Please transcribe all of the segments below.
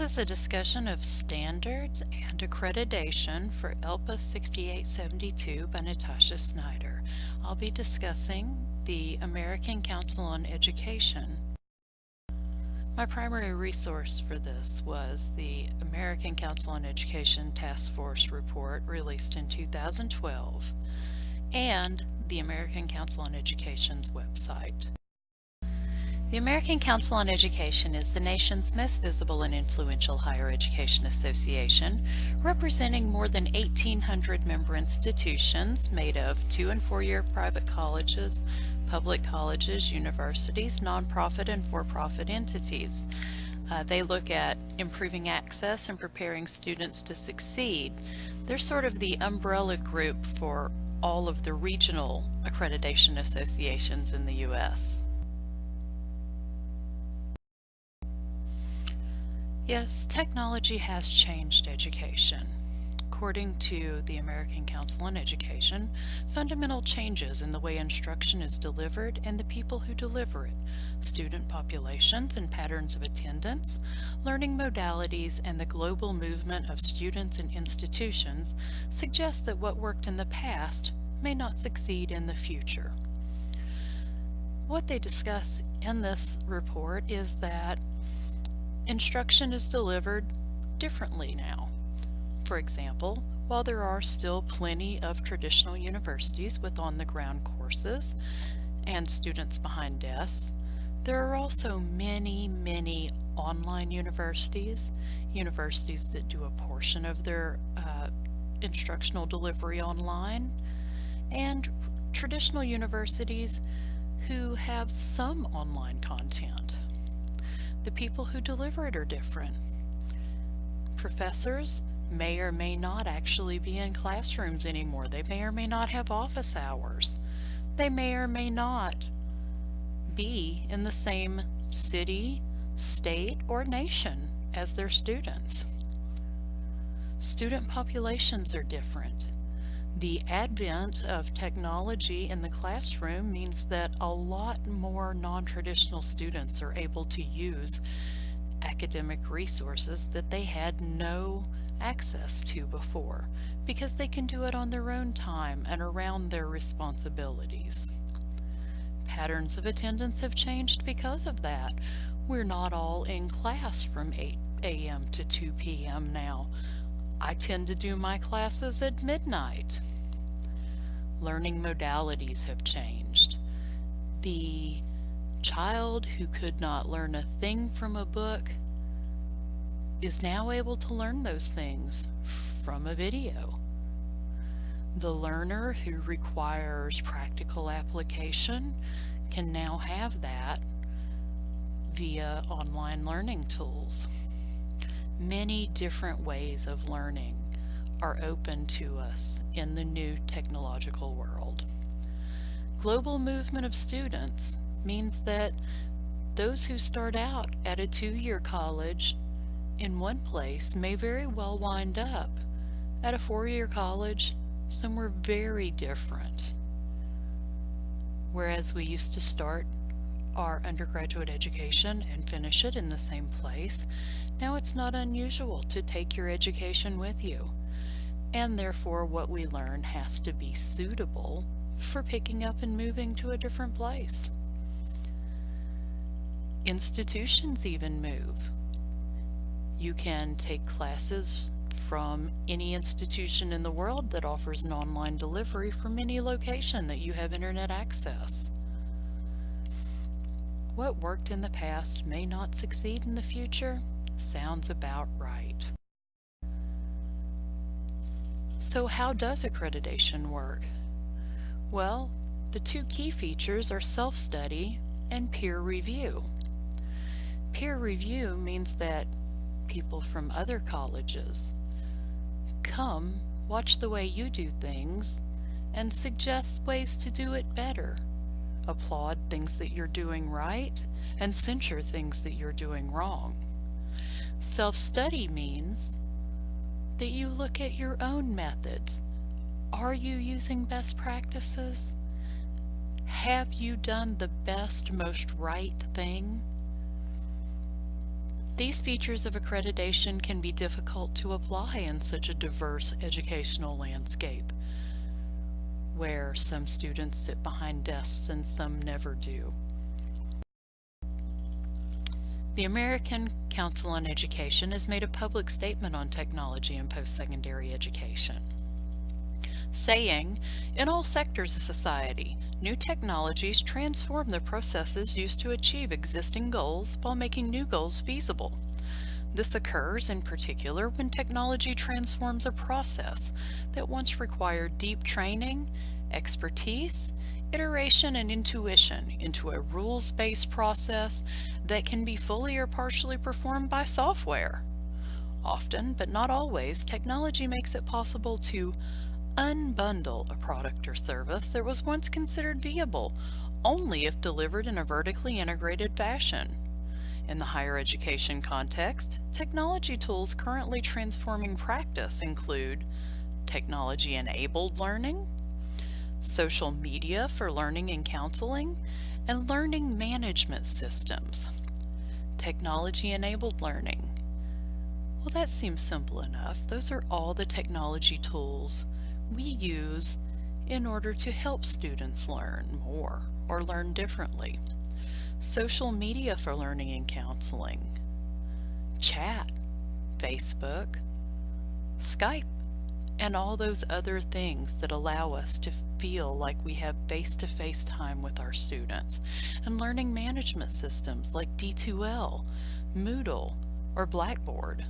This is a discussion of standards and accreditation for ELPA 6872 by Natasha Snyder. I'll be discussing the American Council on Education. My primary resource for this was the American Council on Education Task Force report released in 2012 and the American Council on Education's website. The American Council on Education is the nation's most visible and influential higher education association, representing more than 1,800 member institutions made of 2- and 4-year private colleges, public colleges, universities, nonprofit and for-profit entities. They look at improving access and preparing students to succeed. They're sort of the umbrella group for all of the regional accreditation associations in the U.S. Yes, technology has changed education. According to the American Council on Education, fundamental changes in the way instruction is delivered and the people who deliver it, student populations and patterns of attendance, learning modalities, and the global movement of students and institutions suggest that what worked in the past may not succeed in the future. What they discuss in this report is that instruction is delivered differently now. For example, while there are still plenty of traditional universities with on-the-ground courses and students behind desks, there are also many online universities, universities that do a portion of their instructional delivery online, and traditional universities who have some online content. The people who deliver it are different. Professors may or may not actually be in classrooms anymore. They may or may not have office hours. They may or may not be in the same city, state, or nation as their students. Student populations are different. The advent of technology in the classroom means that a lot more non-traditional students are able to use academic resources that they had no access to before, because they can do it on their own time and around their responsibilities. Patterns of attendance have changed because of that. We're not all in class from 8 a.m. to 2 p.m. now. I tend to do my classes at midnight. Learning modalities have changed. The child who could not learn a thing from a book is now able to learn those things from a video. The learner who requires practical application can now have that via online learning tools. Many different ways of learning are open to us in the new technological world. Global movement of students means that those who start out at a 2-year college in one place may very well wind up at a 4-year college somewhere very different. Whereas we used to start our undergraduate education and finish it in the same place, now it's not unusual to take your education with you, and therefore what we learn has to be suitable for picking up and moving to a different place. Institutions even move. You can take classes from any institution in the world that offers an online delivery from any location that you have internet access. What worked in the past may not succeed in the future. Sounds about right. So how does accreditation work? Well, the two key features are self-study and peer review. Peer review means that people from other colleges come, watch the way you do things, and suggest ways to do it better, applaud things that you're doing right, and censure things that you're doing wrong. Self-study means that you look at your own methods. Are you using best practices? Have you done the best, most right thing? These features of accreditation can be difficult to apply in such a diverse educational landscape, where some students sit behind desks and some never do. The American Council on Education has made a public statement on technology in post-secondary education, saying, in all sectors of society, new technologies transform the processes used to achieve existing goals while making new goals feasible. This occurs in particular when technology transforms a process that once required deep training, expertise, iteration, and intuition into a rules-based process that can be fully or partially performed by software. Often, but not always, technology makes it possible to unbundle a product or service that was once considered viable only if delivered in a vertically integrated fashion. In the higher education context, technology tools currently transforming practice include technology-enabled learning, social media for learning and counseling, and learning management systems. Technology-enabled learning. Well, that seems simple enough. Those are all the technology tools we use in order to help students learn more or learn differently. Social media for learning and counseling, chat, Facebook, Skype, and all those other things that allow us to feel like we have face-to-face time with our students, and learning management systems like D2L, Moodle, or Blackboard.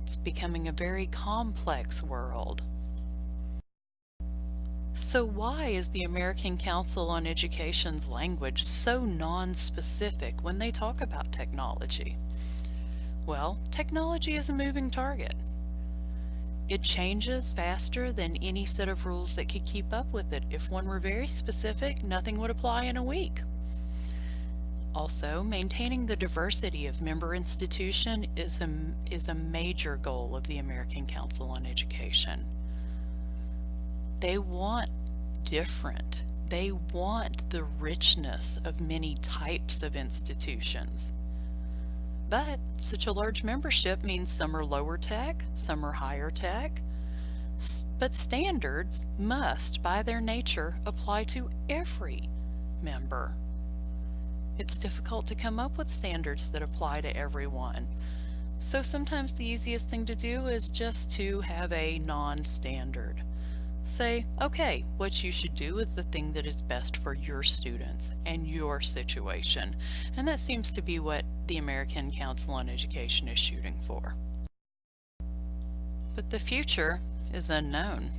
It's becoming a very complex world. So why is the American Council on Education's language so non-specific when they talk about technology? Well, technology is a moving target. It changes faster than any set of rules that could keep up with it. If one were very specific, nothing would apply in a week. Also, maintaining the diversity of member institution is a major goal of the American Council on Education. They want different. They want the richness of many types of institutions. But such a large membership means some are lower tech, some are higher tech. But standards must, by their nature, apply to every member. It's difficult to come up with standards that apply to everyone. So sometimes the easiest thing to do is just to have a non-standard. Say, okay, what you should do is the thing that is best for your students and your situation. And that seems to be what the American Council on Education is shooting for. But the future is unknown.